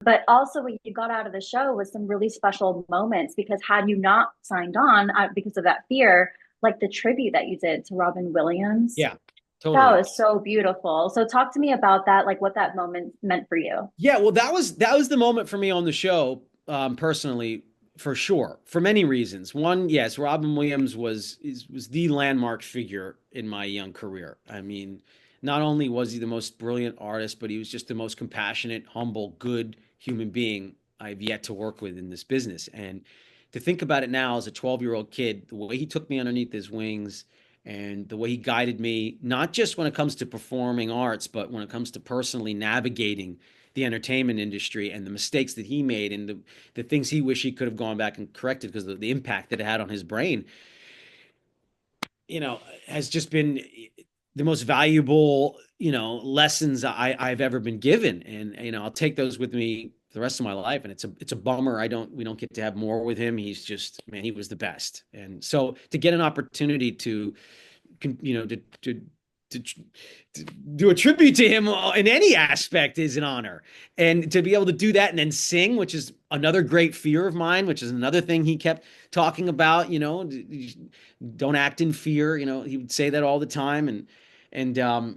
But also, what you got out of the show was some really special moments because had you not signed on because of that fear, like the tribute that you did to Robin Williams, Yeah, that totally. was so beautiful. So, talk to me about that, like what that moment meant for you. Yeah, well, that was the moment for me on the show, personally, for sure, for many reasons. One, yes, Robin Williams was the landmark figure in my young career. I mean, not only was he the most brilliant artist, but he was just the most compassionate, humble, good human being I've yet to work with in this business. And to think about it now as a 12-year-old kid, the way he took me underneath his wings and the way he guided me, not just when it comes to performing arts, but when it comes to personally navigating the entertainment industry and the mistakes that he made and the things he wished he could have gone back and corrected because the impact that it had on his brain, you know, has just been the most valuable, lessons I've ever been given. And, I'll take those with me the rest of my life. And it's a bummer we don't get to have more with him. He's just, man, he was the best. And so to get an opportunity to you know, to, to do a tribute to him in any aspect is an honor. And to be able to do that and then sing, which is another great fear of mine, which is another thing he kept talking about, don't act in fear. He would say that all the time. And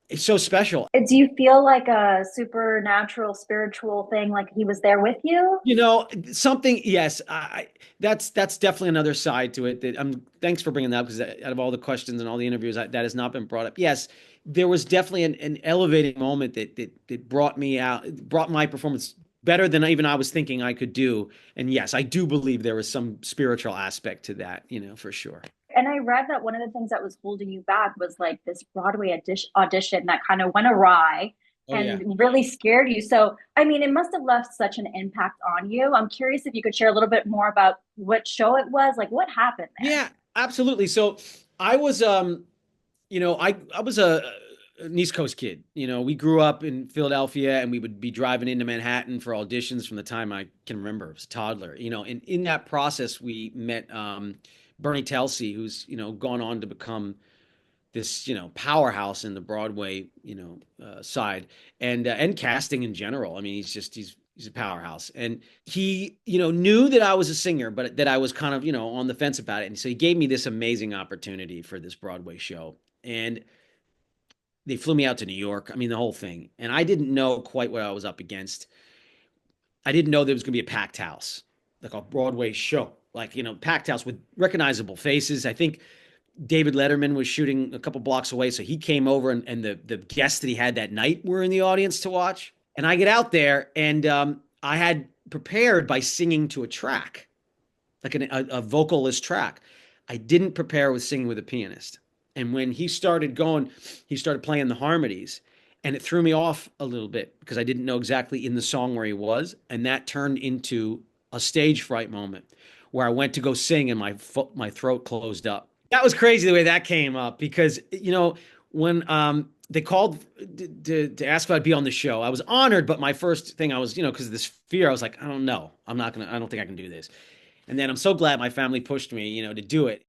it's so special. Do you feel like a supernatural, spiritual thing, like he was there with you? Something, yes, that's definitely another side to it that thanks for bringing that up because out of all the questions and all the interviews that has not been brought up. Yes, there was definitely an elevating moment that brought me out, brought my performance better than even I was thinking I could do. And yes, I do believe there was some spiritual aspect to that, for sure. And I read that one of the things that was holding you back was like this Broadway audition that kind of went awry Oh yeah. and really scared you. So, I mean, it must have left such an impact on you. I'm curious if you could share a little bit more about what show it was, like what happened there. Yeah, absolutely. So I was I was an East Coast kid. We grew up in Philadelphia and we would be driving into Manhattan for auditions from the time I can remember. I was a toddler, and in that process we met Bernie Telsey, who's, gone on to become this, powerhouse in the Broadway, side and casting in general. I mean, he's a powerhouse. And he, knew that I was a singer, but that I was kind of, on the fence about it. And so he gave me this amazing opportunity for this Broadway show. And they flew me out to New York. I mean, the whole thing. And I didn't know quite what I was up against. I didn't know there was going to be a packed house, like a Broadway show, like, packed house with recognizable faces. I think David Letterman was shooting a couple blocks away. So he came over and the guests that he had that night were in the audience to watch. And I get out there and I had prepared by singing to a track, like a vocalist track. I didn't prepare with singing with a pianist. And when he started going, he started playing the harmonies, and it threw me off a little bit because I didn't know exactly in the song where he was. And that turned into a stage fright moment where I went to go sing and my throat closed up. That was crazy the way that came up because, when they called to ask if I'd be on the show, I was honored, but my first thing I was, because of this fear, I was like, I don't know. I don't think I can do this. And then I'm so glad my family pushed me, to do it.